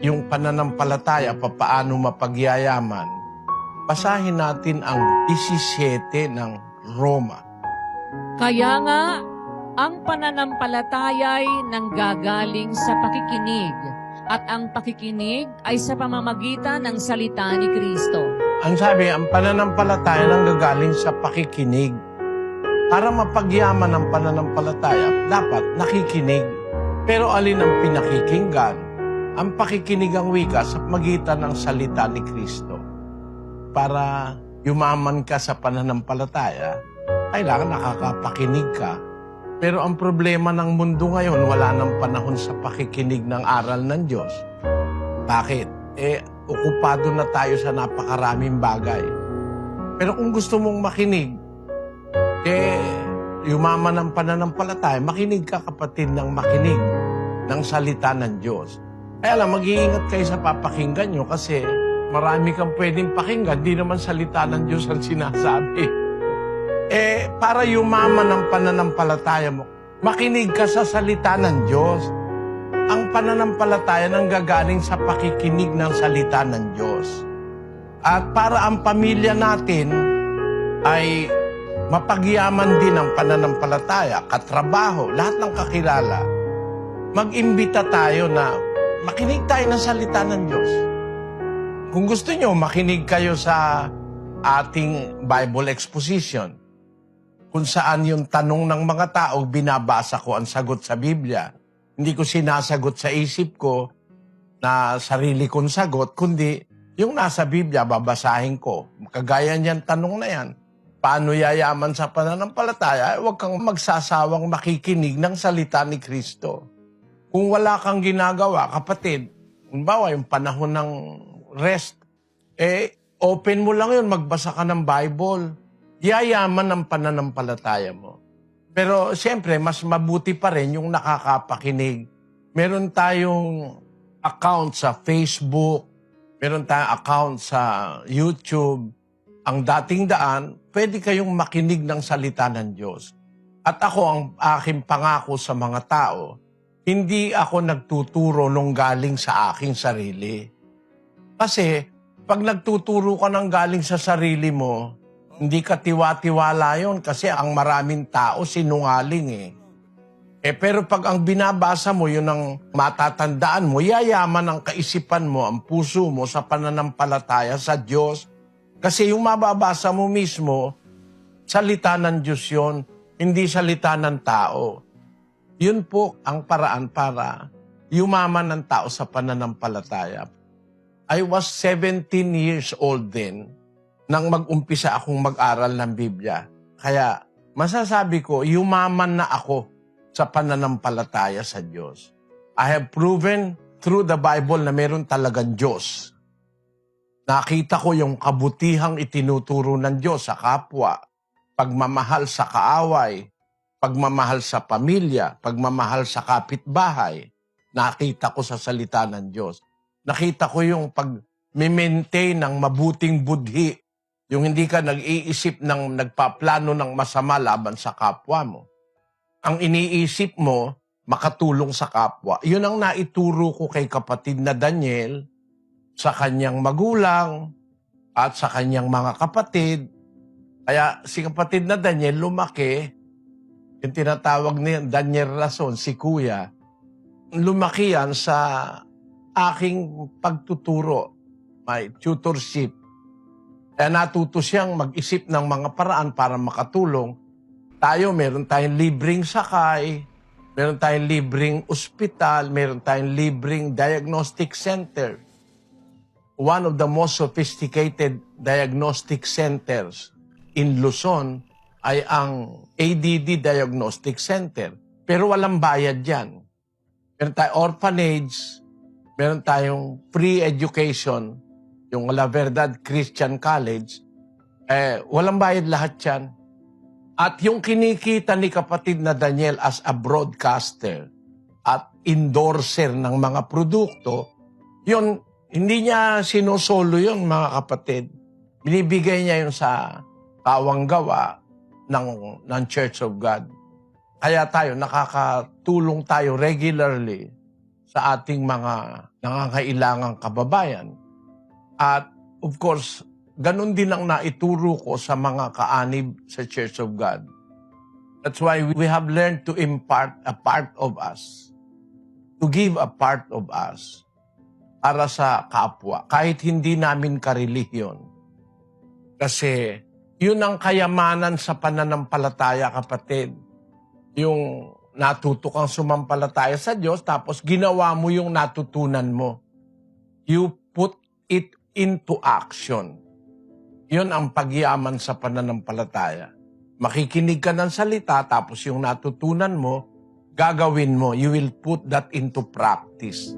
yung pananampalataya, papaano mapagyayaman, basahin natin ang 17 ng Roma. Kaya nga, ang pananampalataya'y nanggagaling sa pakikinig, at ang pakikinig ay sa pamamagitan ng salita ni Kristo. Ang sabi, ang pananampalataya nanggagaling sa pakikinig. Para mapagyaman ang pananampalataya, dapat nakikinig. Pero alin ang pinakikinggan? Ang pakikinig ang wika sa magitan ng salita ni Kristo. Para yumaman ka sa pananampalataya, kailangan nakakapakinig ka. Pero ang problema ng mundo ngayon, wala nang panahon sa pakikinig ng aral ng Diyos. Bakit? Okupado na tayo sa napakaraming bagay. Pero kung gusto mong makinig, yumaman ang pananampalataya, makinig ka kapatid ng makinig ng salita ng Diyos. Kaya lang, mag-iingat kayo sa papakinggan nyo kasi marami kang pwedeng pakinggan, di naman salita ng Diyos ang sinasabi. Para yumaman ang pananampalataya mo, makinig ka sa salita ng Diyos. Ang pananampalataya nanggagaling sa pakikinig ng salita ng Diyos. At para ang pamilya natin ay mapagyaman din ang pananampalataya, katrabaho, lahat ng kakilala, mag-imbita tayo na makinig tayo ng salita ng Diyos. Kung gusto nyo, makinig kayo sa ating Bible exposition, kung saan yung tanong ng mga tao, binabasa ko ang sagot sa Biblia. Hindi ko sinasagot sa isip ko na sarili kong sagot, kundi yung nasa Biblia, babasahin ko. Kagaya niyan tanong na yan, paano yayaman sa pananampalataya? Huwag kang magsasawang makikinig ng salita ni Kristo. Kung wala kang ginagawa, kapatid, halimbawa yung panahon ng rest, open mo lang yun, magbasa ka ng Bible. Yayaman ang pananampalataya mo. Pero siyempre, mas mabuti pa rin yung nakakapakinig. Meron tayong account sa Facebook, meron tayong account sa YouTube. Ang dating daan, pwede kayong makinig ng salita ng Diyos. At ako, ang aking pangako sa mga tao, hindi ako nagtuturo nung galing sa aking sarili. Kasi, pag nagtuturo ka ng galing sa sarili mo, hindi ka tiwa-tiwala yun kasi ang maraming tao sinungaling pero pag ang binabasa mo, yun ang matatandaan mo, yayaman ang kaisipan mo, ang puso mo sa pananampalataya sa Diyos. Kasi yung mababasa mo mismo, salita ng Diyos yun, hindi salita ng tao. Yun po ang paraan para yumaman ng tao sa pananampalataya. I was 17 years old then, nang mag-umpisa akong mag-aral ng Biblia. Kaya masasabi ko, yumaman na ako sa pananampalataya sa Diyos. I have proven through the Bible na meron talagang Diyos. Nakita ko yung kabutihang itinuturo ng Diyos sa kapwa, pagmamahal sa kaaway, pagmamahal sa pamilya, pagmamahal sa kapitbahay. Nakita ko sa salita ng Diyos. Nakita ko yung pag-maintain ng mabuting budhi, yung hindi ka nag-iisip ng nagpaplano ng masama laban sa kapwa mo. Ang iniisip mo, makatulong sa kapwa. Yun ang naituro ko kay kapatid na Daniel sa kanyang magulang at sa kanyang mga kapatid. Kaya si kapatid na Daniel lumaki, yung tinatawag niya Daniel Rason, si Kuya, lumaki yan sa aking pagtuturo, may tutorship. Kaya natuto siyang mag-isip ng mga paraan para makatulong. Tayo, meron tayong libreng sakay, meron tayong libreng ospital, meron tayong libreng diagnostic center. One of the most sophisticated diagnostic centers in Luzon ay ang ADD Diagnostic Center. Pero walang bayad yan. Meron tayong orphanage, meron tayong free education, yung La Verdad Christian College, walang bayad lahat yan. At yung kinikita ni kapatid na Daniel as a broadcaster at endorser ng mga produkto, yun, hindi niya sinusolo yun, mga kapatid. Binibigay niya yun sa kawang gawa ng Church of God. Kaya tayo, nakakatulong tayo regularly sa ating mga nangangailangang kababayan. At of course, ganun din ang naituro ko sa mga kaanib sa Church of God. That's why we have learned to impart a part of us, to give a part of us para sa kapwa, kahit hindi namin karelihiyon. Kasi yun ang kayamanan sa pananampalataya, kapatid. Yung natuto kang sumampalataya sa Diyos, tapos ginawa mo yung natutunan mo. You put it into action. Yun ang pagyaman sa pananampalataya. Makikinig ka ng salita, tapos yung natutunan mo, gagawin mo. You will put that into practice.